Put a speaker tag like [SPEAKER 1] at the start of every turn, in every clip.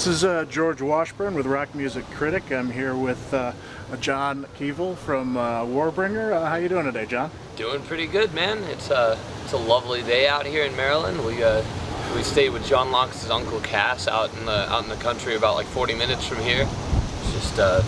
[SPEAKER 1] This is George Washburn with Rock Music Critic. I'm here with John Kevill from Warbringer. How you doing today, John?
[SPEAKER 2] Doing pretty good, man. It's a lovely day out here in Maryland. We stayed with John Locke's uncle Cass out in the country about like 40 minutes from here. It's just a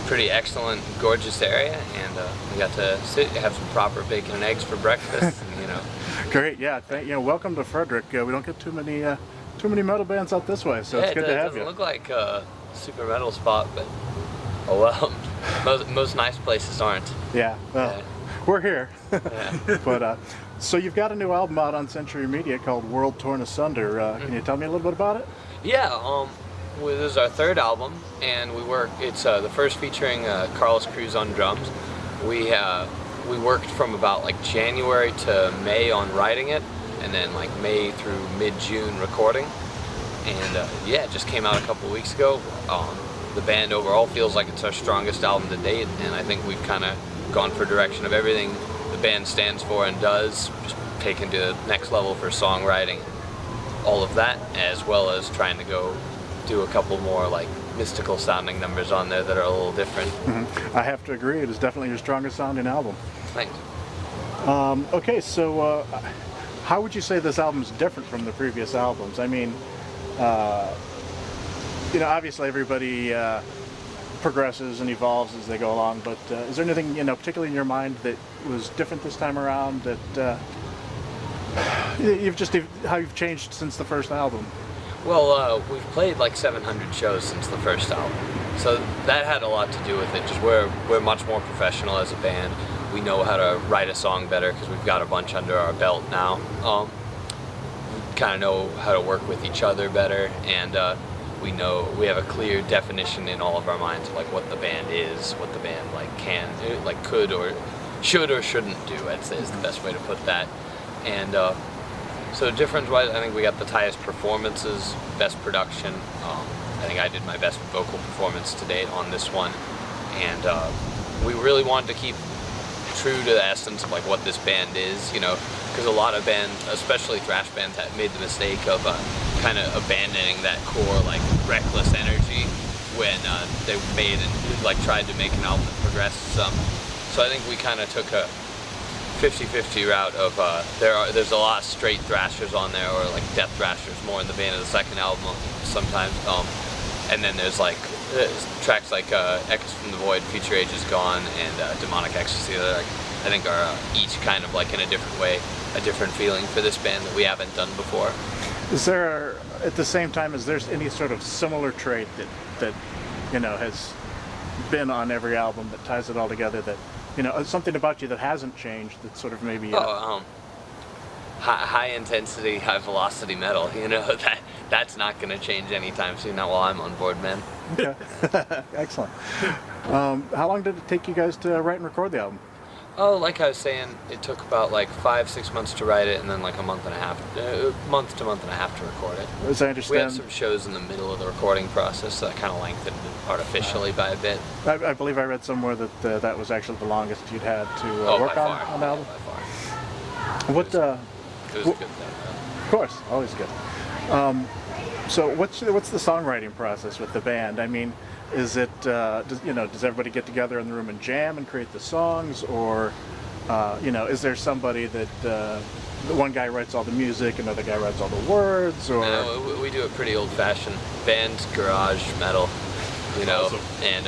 [SPEAKER 2] pretty excellent, gorgeous area, and we got to have some proper bacon and eggs for breakfast. And,
[SPEAKER 1] Great, yeah. Welcome to Frederick. We don't get too many metal bands out this way, so
[SPEAKER 2] yeah,
[SPEAKER 1] it's good to have you.
[SPEAKER 2] It doesn't look like a super metal spot, but oh well. most nice places aren't.
[SPEAKER 1] Yeah, well, we're here.
[SPEAKER 2] Yeah.
[SPEAKER 1] But so you've got a new album out on Century Media called World Torn Asunder. Can you tell me a little bit about it?
[SPEAKER 2] Yeah, this is our third album, and it's the first featuring Carlos Cruz on drums. We worked from about like January to May on writing it, and then like May through mid-June recording. And yeah, it just came out a couple of weeks ago. The band overall feels like it's our strongest album to date, and I think we've kind of gone for direction of everything the band stands for and does, just taken to the next level for songwriting, all of that, as well as trying to go do a couple more like mystical sounding numbers on there that are a little different.
[SPEAKER 1] I have to agree, it is definitely your strongest sounding album.
[SPEAKER 2] Thanks.
[SPEAKER 1] Okay, so how would you say this album's different from the previous albums? I mean, obviously everybody progresses and evolves as they go along, but is there anything, particularly in your mind that was different this time around that how you've changed since the first album?
[SPEAKER 2] Well, we've played like 700 shows since the first album, so that had a lot to do with it. Just we're much more professional as a band. We know how to write a song better because we've got a bunch under our belt now. We kind of know how to work with each other better, and we have a clear definition in all of our minds of like what the band is, what the band could or should or shouldn't do, I'd say is the best way to put that. And so difference-wise, I think we got the highest performances, best production. I think I did my best vocal performance to date on this one, and we really wanted to keep true to the essence of like what this band is, because a lot of bands, especially thrash bands, have made the mistake of kind of abandoning that core like reckless energy when they made and like tried to make an album that progressed some. So I think we kind of took a 50-50 route of there's a lot of straight thrashers on there, or like death thrashers more in the vein of the second album sometimes, and then there's like tracks like Echoes from the Void, Future Age Is Gone, and Demonic Ecstasy that I think are each kind of like in a different way, a different feeling for this band that we haven't done before.
[SPEAKER 1] Is there, at the same time, is there any sort of similar trait that has been on every album that ties it all together, that something about you that hasn't changed, that sort of maybe
[SPEAKER 2] high intensity, high velocity metal, that's not going to change anytime soon, not while I'm on board, man.
[SPEAKER 1] Okay. Excellent. How long did it take you guys to write and record the album?
[SPEAKER 2] Oh, like I was saying, it took about like 5-6 months to write it, and then like a month to month and a half to record it.
[SPEAKER 1] As I understand,
[SPEAKER 2] we had some shows in the middle of the recording process that kind of lengthened it artificially by a bit.
[SPEAKER 1] I believe I read somewhere that that was actually the longest you'd had to work on the album.
[SPEAKER 2] By far.
[SPEAKER 1] What?
[SPEAKER 2] It was a good thing, though.
[SPEAKER 1] Of course, always good. So what's the songwriting process with the band? I mean, is it does everybody get together in the room and jam and create the songs, or is there somebody that the one guy writes all the music, another guy writes all the words, or?
[SPEAKER 2] No, we do a pretty old-fashioned band garage metal,
[SPEAKER 1] Awesome.
[SPEAKER 2] And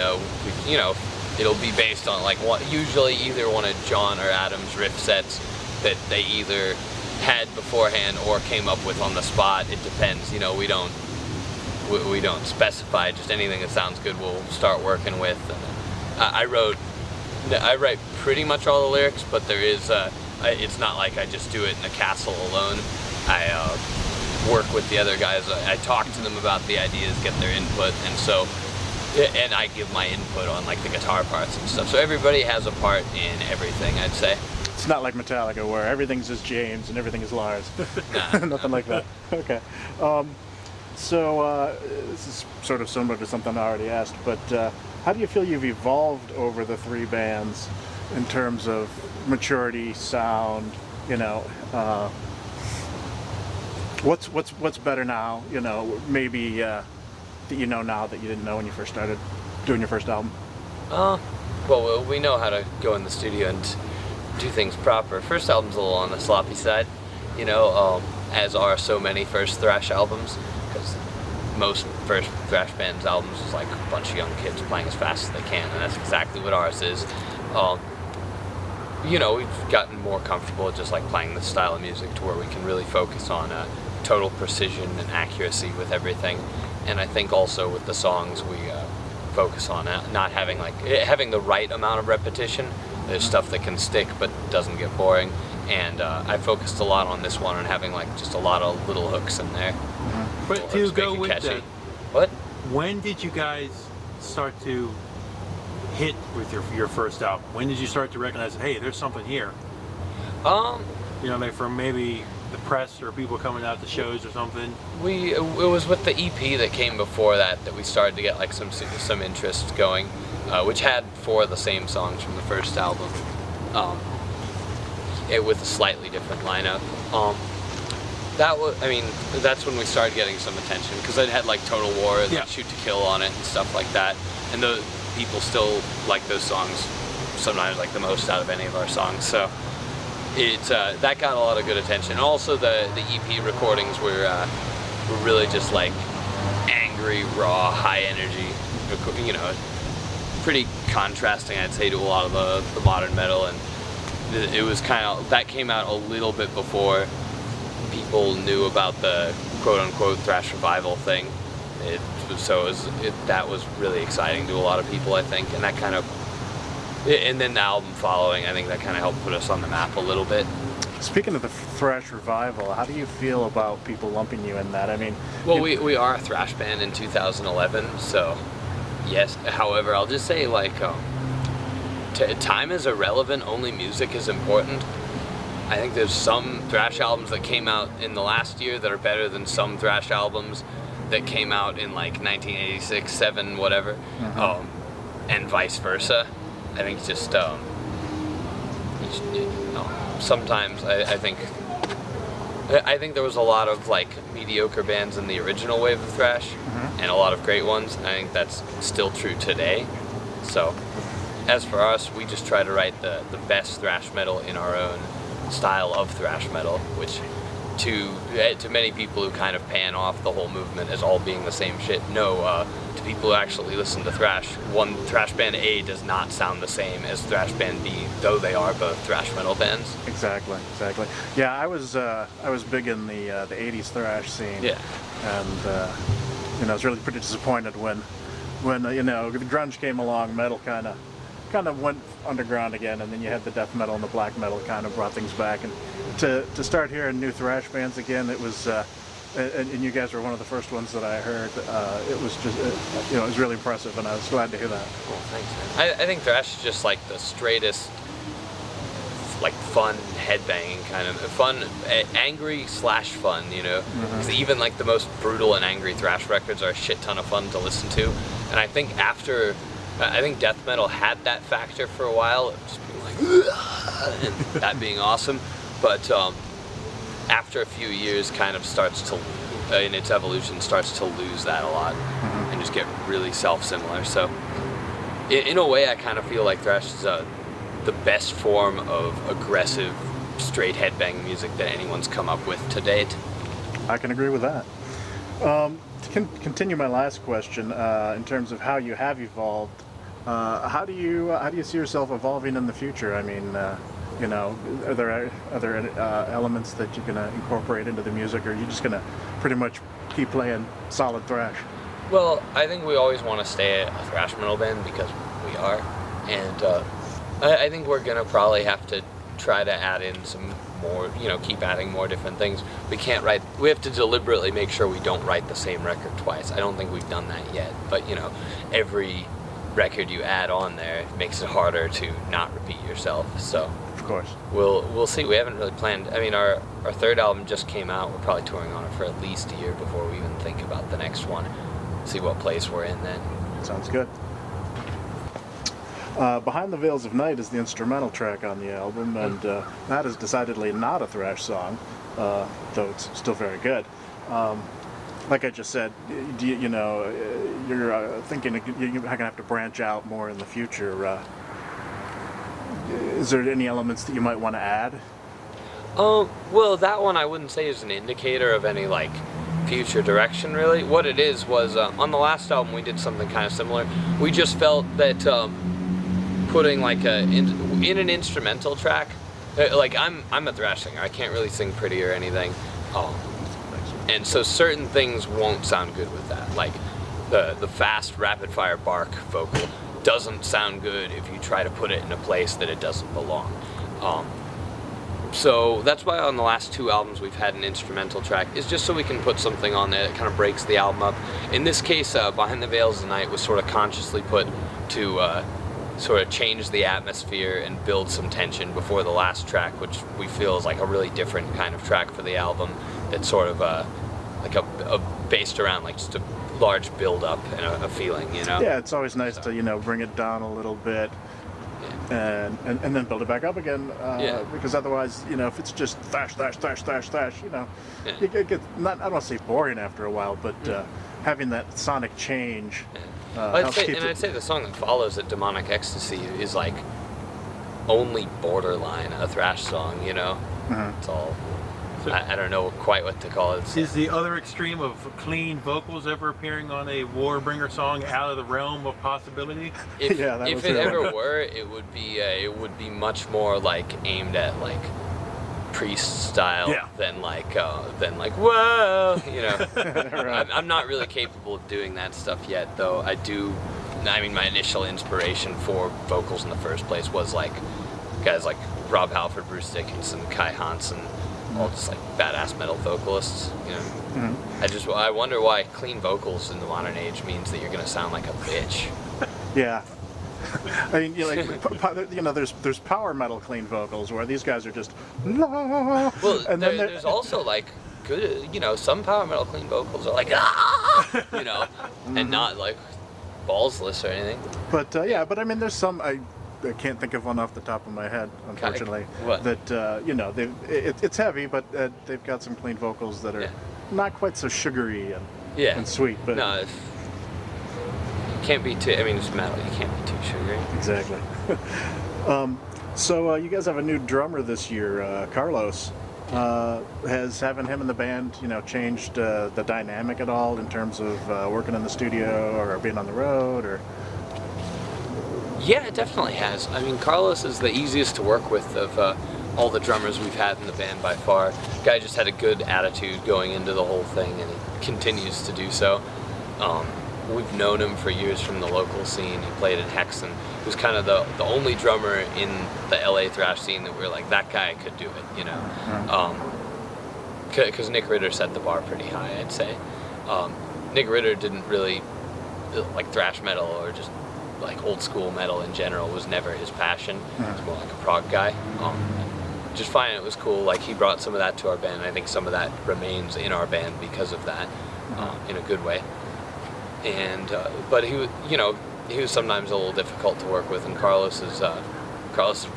[SPEAKER 2] it'll be based on like usually either one of John or Adam's riff sets that they either had beforehand or came up with on the spot. It depends, we don't specify, just anything that sounds good we'll start working with. And I write pretty much all the lyrics, but there is it's not like I just do it in a castle alone. I work with the other guys. I talk to them about the ideas, get their input, and I give my input on like the guitar parts and stuff. So everybody has a part in everything, I'd say.
[SPEAKER 1] It's not like Metallica where everything's just James and everything is Lars. Nothing like that. Okay. So this is sort of similar to something I already asked, but how do you feel you've evolved over the three bands in terms of maturity, sound, what's better now, maybe that you know now that you didn't know when you first started doing your first album?
[SPEAKER 2] Well, we know how to go in the studio and do things proper. First album's a little on the sloppy side, as are so many first thrash albums, because most first thrash bands' albums is like a bunch of young kids playing as fast as they can, and that's exactly what ours is. We've gotten more comfortable just like playing this style of music to where we can really focus on total precision and accuracy with everything. And I think also with the songs we focus on not having the right amount of repetition. There's stuff that can stick but doesn't get boring. And I focused a lot on this one on having like just a lot of little hooks in there.
[SPEAKER 3] But to go with that,
[SPEAKER 2] what?
[SPEAKER 3] When did you guys start to hit with your first album? When did you start to recognize, hey, there's something here? Like from maybe the press or people coming out to shows or something?
[SPEAKER 2] It was with the EP that came before that we started to get like some interest going, which had 4 of the same songs from the first album, with a slightly different lineup. That's when we started getting some attention, because it had like Total War and like Shoot to Kill on it and stuff like that, and the people still like those songs sometimes like the most out of any of our songs. So that got a lot of good attention. Also, the EP recordings were really just like angry, raw, high energy. Pretty contrasting, I'd say, to a lot of the modern metal, and it was that came out a little bit before people knew about the quote-unquote thrash revival thing. That was really exciting to a lot of people, I think, and and then the album following, I think that kind of helped put us on the map a little bit.
[SPEAKER 1] Speaking of the thrash revival, how do you feel about people lumping you in that? I mean,
[SPEAKER 2] well, we are a thrash band in 2011, so yes. However, I'll just say, like, time is irrelevant, only music is important. I think there's some thrash albums that came out in the last year that are better than some thrash albums that came out in like 1986, 7, whatever, and vice versa. I think just sometimes I think there was a lot of like mediocre bands in the original wave of thrash, and a lot of great ones, and I think that's still true today. So as for us, we just try to write the best thrash metal in our own style of thrash metal, which to many people who kind of pan off the whole movement as all being the same shit, to people who actually listen to thrash, one thrash band A does not sound the same as thrash band B, though they are both thrash metal bands.
[SPEAKER 1] Exactly. Yeah, I was big in the 80s thrash scene.
[SPEAKER 2] Yeah.
[SPEAKER 1] And I was really pretty disappointed when the grunge came along. Metal kind of went underground again, and then you had the death metal and the black metal kind of brought things back. And to start hearing new thrash bands again, it was and you guys were one of the first ones that I heard. It was just it was really impressive, and I was glad to hear that.
[SPEAKER 2] Cool, thanks, man. I think thrash is just like the straightest, like fun headbanging kind of fun, angry / fun, because even like the most brutal and angry thrash records are a shit ton of fun to listen to. And I think I think death metal had that factor for a while, just being like, and that being awesome. But after a few years, kind of starts to, in its evolution, starts to lose that a lot, and just get really self-similar. So, in a way, I kind of feel like thrash is the best form of aggressive, straight headbang music that anyone's come up with to date.
[SPEAKER 1] I can agree with that. To continue my last question, in terms of how you have evolved, how do you see yourself evolving in the future? I mean, are there elements that you're gonna incorporate into the music, or are you just gonna pretty much keep playing solid thrash?
[SPEAKER 2] Well, I think we always want to stay a thrash metal band because we are, and I think we're gonna probably have to try to add in some more, keep adding more different things. We have to deliberately make sure we don't write the same record twice. I don't think we've done that yet, but every record you add on there makes it harder to not repeat yourself. So
[SPEAKER 1] of course
[SPEAKER 2] we'll see. We haven't really planned. I mean, our third album just came out. We're probably touring on it for at least a year before we even think about the next one. See what place we're in then.
[SPEAKER 1] Sounds good. Behind the Veils of Night is the instrumental track on the album, and that is decidedly not a thrash song, though it's still very good. like I just said, you're thinking you're gonna have to branch out more in the future. Is there any elements that you might want to add?
[SPEAKER 2] Well, that one I wouldn't say is an indicator of any like future direction really. What it is was on the last album we did something kind of similar. We just felt that putting like in an instrumental track, like I'm a thrash singer. I can't really sing pretty or anything. And so certain things won't sound good with that. Like the fast rapid fire bark vocal doesn't sound good if you try to put it in a place that it doesn't belong. So that's why on the last 2 albums we've had an instrumental track, is just so we can put something on there that kind of breaks the album up. In this case, Behind the Veils of Night was sort of consciously put to sort of change the atmosphere and build some tension before the last track, which we feel is like a really different kind of track for the album. That's sort of like a based around like just a large build up and a feeling, you know.
[SPEAKER 1] Yeah, it's always nice to bring it down a little bit. And then build it back up again, because otherwise, if it's just thrash, you get not, I don't want to say boring after a while, but having that sonic change.
[SPEAKER 2] I'd say the song that follows it, Demonic Ecstasy, is like only borderline a thrash song, It's all, I don't know quite what to call it.
[SPEAKER 3] Is the other extreme of clean vocals ever appearing on a Warbringer song out of the realm of possibility?
[SPEAKER 2] If it ever were, it would be much more like aimed at like Priest style than like whoa, Right. I'm not really capable of doing that stuff yet, though. I mean, my initial inspiration for vocals in the first place was like guys like Rob Halford, Bruce Dickinson, Kai Hansen. All just like badass metal vocalists,
[SPEAKER 1] Mm-hmm.
[SPEAKER 2] I wonder why clean vocals in the modern age means that you're gonna sound like a bitch.
[SPEAKER 1] Yeah. I mean, there's power metal clean vocals where these guys are just la.
[SPEAKER 2] Well, and there's also like good, some power metal clean vocals are like and not like ballsless or anything.
[SPEAKER 1] But but I mean, there's some I can't think of one off the top of my head, unfortunately.
[SPEAKER 2] What?
[SPEAKER 1] That it's heavy, but they've got some clean vocals that are not quite so sugary and sweet. But
[SPEAKER 2] no, it can't be too. I mean, it's metal. You can't be too sugary.
[SPEAKER 1] Exactly. So you guys have a new drummer this year, Carlos. Has having him in the band, changed the dynamic at all in terms of working in the studio or being on the road, or?
[SPEAKER 2] Yeah, it definitely has. I mean, Carlos is the easiest to work with of all the drummers we've had in the band by far. Guy just had a good attitude going into the whole thing, and he continues to do so. We've known him for years from the local scene. He played in Hexen. He was kind of the only drummer in the LA thrash scene that we were like, that guy could do it, Because Nick Ritter set the bar pretty high, I'd say. Nick Ritter didn't really like thrash metal or just like old school metal in general was never his passion. He's more like a prog guy. Just finding it was cool. Like he brought some of that to our band. And I think some of that remains in our band because of that, in a good way. And but he was sometimes a little difficult to work with. And Carlos is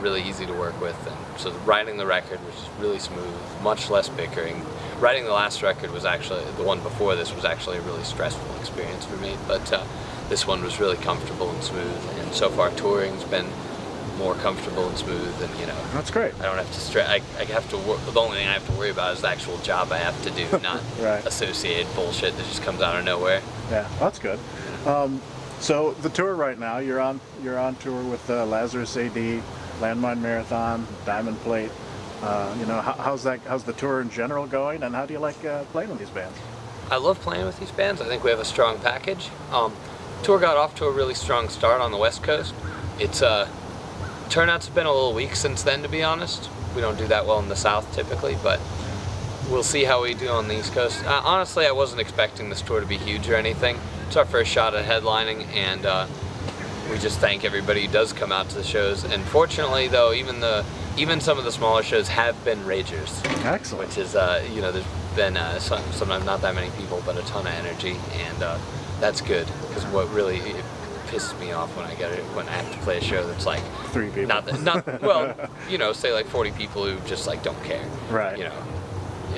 [SPEAKER 2] really easy to work with. And so writing the record was really smooth, much less bickering. Writing the last record was actually the one before this was actually a really stressful experience for me. But this one was really comfortable and smooth, and so far touring's been more comfortable and smooth, and
[SPEAKER 1] That's great.
[SPEAKER 2] I don't have to stress. I have to work. The only thing I have to worry about is the actual job I have to do, not
[SPEAKER 1] Right.
[SPEAKER 2] associated bullshit that just comes out of nowhere.
[SPEAKER 1] Yeah, that's good. So the tour right now, you're on tour with Lazarus AD, Landmine Marathon, Diamond Plate. How's the tour in general going, and how do you like playing with these bands?
[SPEAKER 2] I love playing with these bands. I think we have a strong package. Tour got off to a really strong start on the West Coast. It's turnouts have been a little weak since then, to be honest. We don't do that well in the South typically, but we'll see how we do on the East Coast. Honestly, I wasn't expecting this tour to be huge or anything. It's our first shot at headlining, and we just thank everybody who does come out to the shows. And fortunately, though, even some of the smaller shows have been ragers.
[SPEAKER 1] Excellent.
[SPEAKER 2] Which is, there's been sometimes not that many people, but a ton of energy, and that's good, because what really pisses me off when I have to play a show that's like
[SPEAKER 1] 3 people.
[SPEAKER 2] Not well, say like 40 people who just like don't care.
[SPEAKER 1] Right.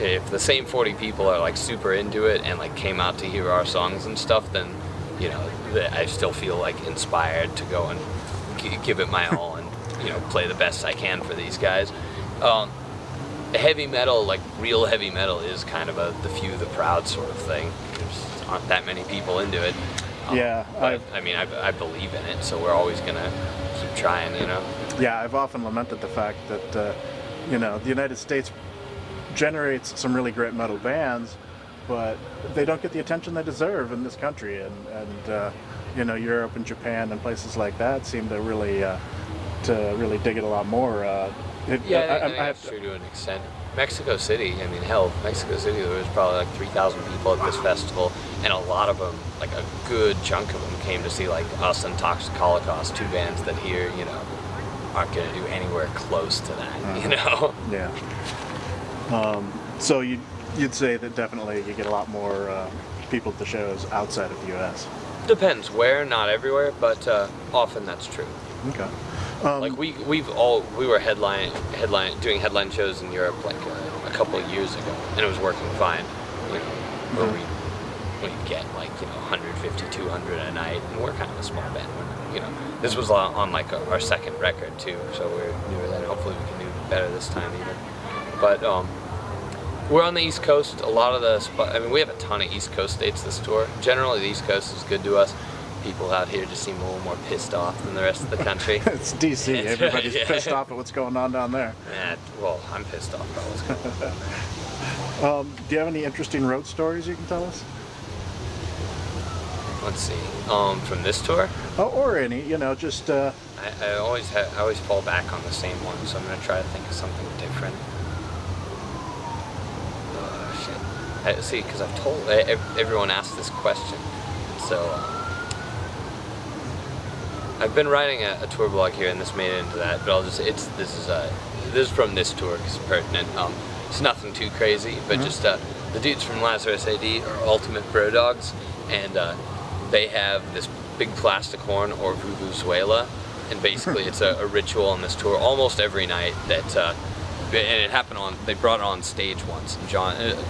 [SPEAKER 2] if the same 40 people are like super into it and like came out to hear our songs and stuff, then I still feel like inspired to go and give it my all and play the best I can for these guys. Heavy metal, like real heavy metal, is kind of the few the proud sort of thing. There's aren't that many people into it.
[SPEAKER 1] Yeah,
[SPEAKER 2] but I believe in it, so we're always gonna keep trying.
[SPEAKER 1] Yeah, I've often lamented the fact that the United States generates some really great metal bands, but they don't get the attention they deserve in this country, and Europe and Japan and places like that seem to really dig it a lot more.
[SPEAKER 2] That's true to an extent. Mexico City, Mexico City, there was probably like 3,000 people at this festival, and a lot of them, like a good chunk of them, came to see like us and Toxic Holocaust, two bands that here, aren't going to do anywhere close to that,
[SPEAKER 1] Yeah. So you'd say that definitely you get a lot more people at the shows outside of the U.S.
[SPEAKER 2] Depends where, not everywhere, but often that's true.
[SPEAKER 1] Okay.
[SPEAKER 2] Like we were doing headline shows in Europe like a couple of years ago, and it was working fine. Where we'd get like 150, 200 a night, and we're kind of a small band. This was on like our second record too, so we're newer than. Hopefully we can do better this time even. But we're on the East Coast. A lot of we have a ton of East Coast dates this tour. Generally, the East Coast is good to us. People out here just seem a little more pissed off than the rest of the country.
[SPEAKER 1] It's DC. Everybody's pissed off at what's going on down there.
[SPEAKER 2] Yeah, well, I'm pissed off about what's going on down there.
[SPEAKER 1] Do you have any interesting road stories you can tell us?
[SPEAKER 2] Let's see. From this tour?
[SPEAKER 1] Oh, or any, just...
[SPEAKER 2] I always fall back on the same one, so I'm going to try to think of something different. Oh, shit. See, because I've told... Everyone asked this question, so... I've been writing a tour blog here, and this made it into that. But this is from this tour because it's pertinent. It's nothing too crazy, but just the dudes from Lazarus AD are ultimate bro dogs, and they have this big plastic horn or vuvuzela, and basically it's a ritual on this tour almost every night that. And it happened they brought it on stage once, and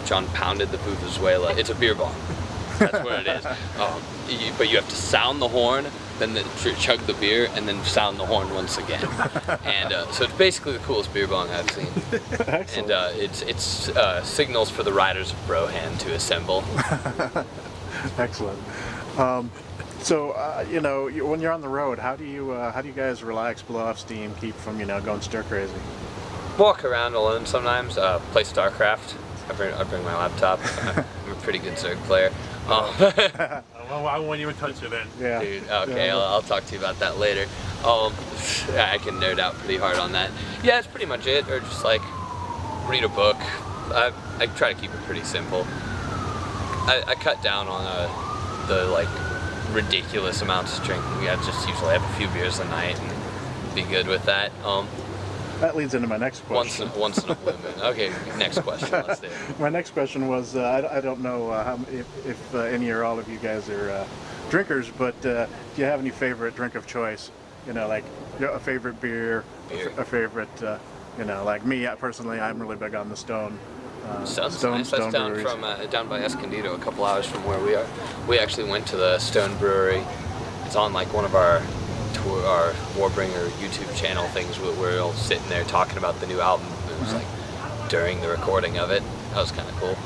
[SPEAKER 2] John pounded the vuvuzela. It's a beer bong. That's what it is. But you have to sound the horn, then chug the beer, and then sound the horn once again. And so it's basically the coolest beer bong I've seen.
[SPEAKER 1] Excellent.
[SPEAKER 2] And it's signals for the riders of Brohan to assemble.
[SPEAKER 1] Excellent. So when you're on the road, how do you guys relax, blow off steam, keep from going stir crazy?
[SPEAKER 2] Walk around alone sometimes. Play StarCraft. I bring my laptop. I'm a pretty good Zerg player.
[SPEAKER 3] I won't even touch it then.
[SPEAKER 1] Yeah.
[SPEAKER 2] Dude, okay,
[SPEAKER 1] Yeah.
[SPEAKER 2] I'll talk to you about that later. I can nerd out pretty hard on that. Yeah, that's pretty much it. Or just like read a book. I try to keep it pretty simple. I cut down on the like ridiculous amounts of drinking. I just usually have a few beers a night and be good with that.
[SPEAKER 1] That leads into my next question.
[SPEAKER 2] Once in a blue moon. Okay, next question. Let's do it.
[SPEAKER 1] My next question was, I don't know if any or all of you guys are drinkers, but do you have any favorite drink of choice? Like a favorite beer. A favorite, like me personally, I'm really big on the Stone.
[SPEAKER 2] Sounds nice. That's down
[SPEAKER 1] breweries.
[SPEAKER 2] from down by Escondido, a couple hours from where we are. We actually went to the Stone Brewery. It's on like one of our Warbringer YouTube channel things where we're all sitting there talking about the new album. It was like during the recording of it. That was kind of cool.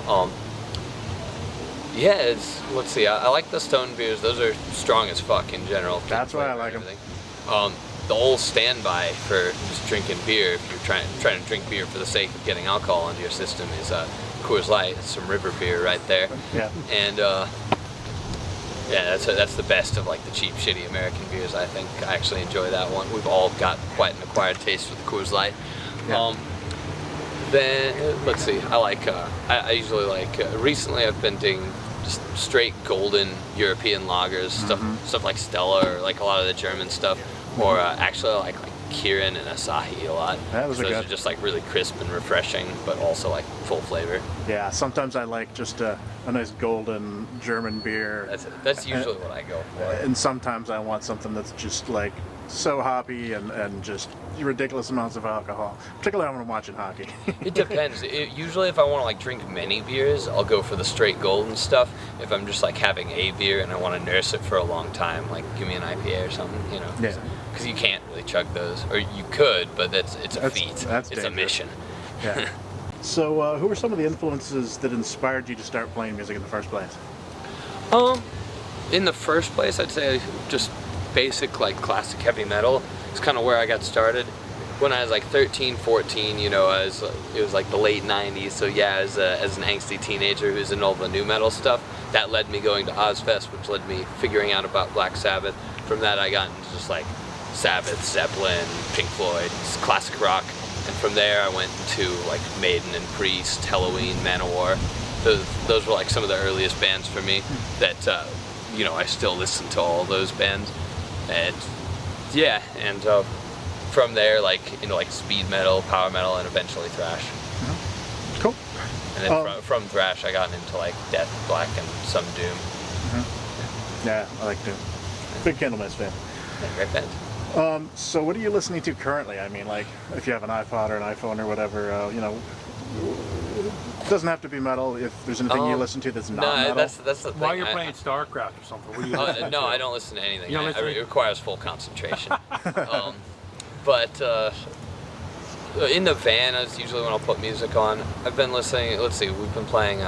[SPEAKER 2] Let's see. I like the Stone beers. Those are strong as fuck in general.
[SPEAKER 1] That's why I like them.
[SPEAKER 2] The old standby for just drinking beer, if you're trying to drink beer for the sake of getting alcohol into your system, is Coors Light. It's some river beer right there.
[SPEAKER 1] Yeah.
[SPEAKER 2] And that's the best of like the cheap, shitty American beers. I think I actually enjoy that one. We've all got quite an acquired taste for the Coors Light.
[SPEAKER 1] Yeah.
[SPEAKER 2] Then let's see. I usually like. Recently, I've been doing just straight golden European lagers, stuff like Stella or like a lot of the German stuff. Or actually, I like Kirin and Asahi a lot.
[SPEAKER 1] Those
[SPEAKER 2] are just like really crisp and refreshing, but also like full flavor.
[SPEAKER 1] Yeah, sometimes I like just a nice golden German beer.
[SPEAKER 2] That's usually what I go for.
[SPEAKER 1] And sometimes I want something that's just like so hoppy and just ridiculous amounts of alcohol, particularly when I'm watching hockey.
[SPEAKER 2] It depends. Usually if I want to like drink many beers, I'll go for the straight golden stuff. If I'm just like having a beer and I want to nurse it for a long time, like give me an IPA or something, you know.
[SPEAKER 1] Yeah.
[SPEAKER 2] Because you can't really chug those, or you could, but it's a feat.
[SPEAKER 1] That's
[SPEAKER 2] it's
[SPEAKER 1] dangerous.
[SPEAKER 2] a mission.
[SPEAKER 1] Yeah. So, who were some of the influences that inspired you to start playing music in the first place?
[SPEAKER 2] In the first place, I'd say just basic like classic heavy metal. It's kind of where I got started. When I was like 13, 14, you know, it was like the late 90s, so yeah, as an angsty teenager who's in all the new metal stuff, that led me going to Ozfest, which led me figuring out about Black Sabbath. From that I got into just like Sabbath, Zeppelin, Pink Floyd, classic rock, and from there I went into like Maiden and Priest, Halloween, Manowar. Those were like some of the earliest bands for me that, you know, I still listen to all those bands, and yeah, and from there, like into like speed metal, power metal, and eventually thrash.
[SPEAKER 1] Mm-hmm. Cool.
[SPEAKER 2] And then from thrash, I got into like death, black, and some doom.
[SPEAKER 1] Mm-hmm. Yeah, I like doom. Big Candlemass fan.
[SPEAKER 2] Yeah, great band.
[SPEAKER 1] So what are you listening to currently? I mean, like, if you have an iPod or an iPhone or whatever, you know, it doesn't have to be metal. If there's anything you listen to that's not metal.
[SPEAKER 2] That's the thing.
[SPEAKER 3] While you're playing StarCraft or something, what do you listen
[SPEAKER 2] No,
[SPEAKER 3] to?
[SPEAKER 2] I don't listen to anything.
[SPEAKER 3] You don't listen to
[SPEAKER 2] It requires full concentration. But in the van is usually when I'll put music on. I've been listening, let's see, we've been playing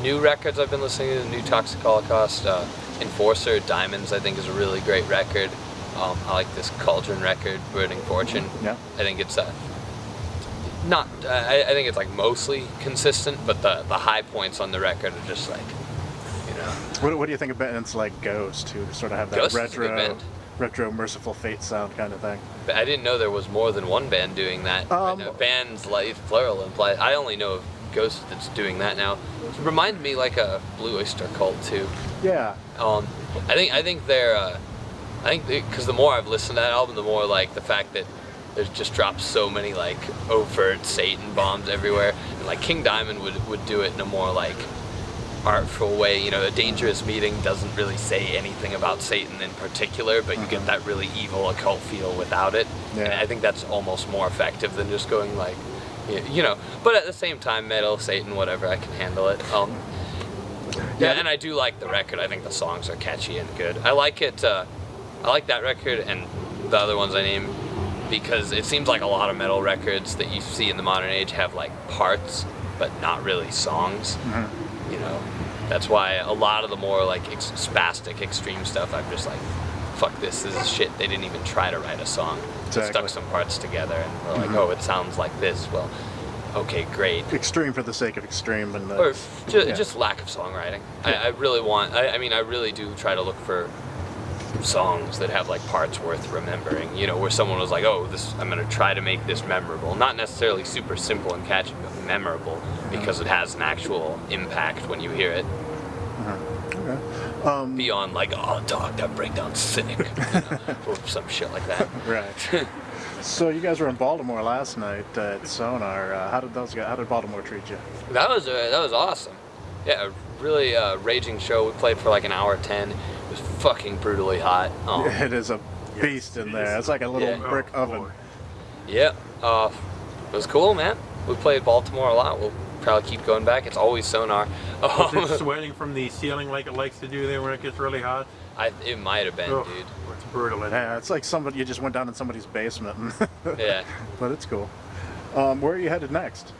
[SPEAKER 2] new records. I've been listening to the new Toxic Holocaust. Enforcer, Diamonds, I think is a really great record. I like this Cauldron record, Burning Fortune.
[SPEAKER 1] Yeah.
[SPEAKER 2] I think it's not, I think it's like mostly consistent, but the high points on the record are just like, you know.
[SPEAKER 1] What do you think of bands like Ghost, who sort of have that
[SPEAKER 2] Ghost is a good
[SPEAKER 1] retro Merciful Fate sound kind of thing?
[SPEAKER 2] I didn't know there was more than one band doing that. Bands like plural implies. I only know of Ghost that's doing that now. It reminded me like a Blue Oyster Cult too.
[SPEAKER 1] Yeah.
[SPEAKER 2] I think they're. Because the more I've listened to that album, the more like the fact that there's just dropped so many like overt Satan bombs everywhere. And like King Diamond would do it in a more like artful way. You know, A Dangerous Meeting doesn't really say anything about Satan in particular, but you get that really evil occult feel without it.
[SPEAKER 1] Yeah.
[SPEAKER 2] And I think that's almost more effective than just going like, you know. But at the same time, metal, Satan, whatever, I can handle it. Yeah, and I do like the record. I think the songs are catchy and good. I like it. I like that record and the other ones I named because it seems like a lot of metal records that you see in the modern age have like parts, but not really songs. Mm-hmm. You know, that's why a lot of the more like spastic, extreme stuff, I'm just like, fuck this is shit. They didn't even try to write a song.
[SPEAKER 1] Exactly.
[SPEAKER 2] They stuck some parts together and we're like, oh, it sounds like this. Well, okay, great.
[SPEAKER 1] Extreme for the sake of extreme, and
[SPEAKER 2] or just lack of songwriting. Yeah. I really want. I mean, I really do try to look for songs that have like parts worth remembering. You know, where someone was like, "Oh, this. I'm gonna try to make this memorable. Not necessarily super simple and catchy, but memorable because it has an actual impact when you hear it."
[SPEAKER 1] Okay.
[SPEAKER 2] Beyond like, "Oh, dog, that breakdown's sick," you know, or some shit like that.
[SPEAKER 1] Right. So you guys were in Baltimore last night at Sonar. How did Baltimore treat you?
[SPEAKER 2] That was awesome. Yeah, a really raging show. We played for like an hour 10. It was fucking brutally hot.
[SPEAKER 1] It is a beast in there. It's like a little brick oven.
[SPEAKER 2] Yeah. It was cool, man. We played Baltimore a lot. We'll probably keep going back. It's always Sonar.
[SPEAKER 3] Was it sweating from the ceiling like it likes to do there when it gets really hot?
[SPEAKER 2] It might have been, dude.
[SPEAKER 3] It's brutal.
[SPEAKER 1] Yeah, it's like you just went down in somebody's basement.
[SPEAKER 2] Yeah.
[SPEAKER 1] But it's cool. Where are you headed next?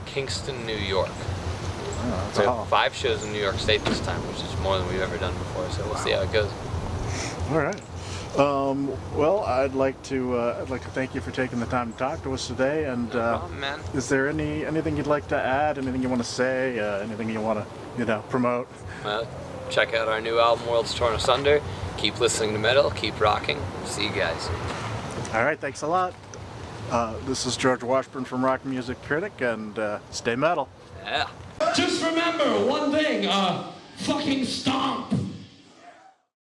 [SPEAKER 2] Kingston, New York.
[SPEAKER 1] Oh, that's
[SPEAKER 2] we have 5 shows in New York State this time, which is more than we've ever done before. So we'll see how it goes.
[SPEAKER 1] All right. Well, I'd like to thank you for taking the time to talk to us today. And
[SPEAKER 2] No problem, man.
[SPEAKER 1] Is there anything you'd like to add? Anything you want to say? Anything you want to promote?
[SPEAKER 2] Well, check out our new album, Worlds Torn Asunder. Keep listening to metal. Keep rocking. See you guys.
[SPEAKER 1] All right. Thanks a lot. This is George Washburn from Rock Music Critic, and stay metal.
[SPEAKER 2] Yeah.
[SPEAKER 4] Just remember one thing, fucking stomp.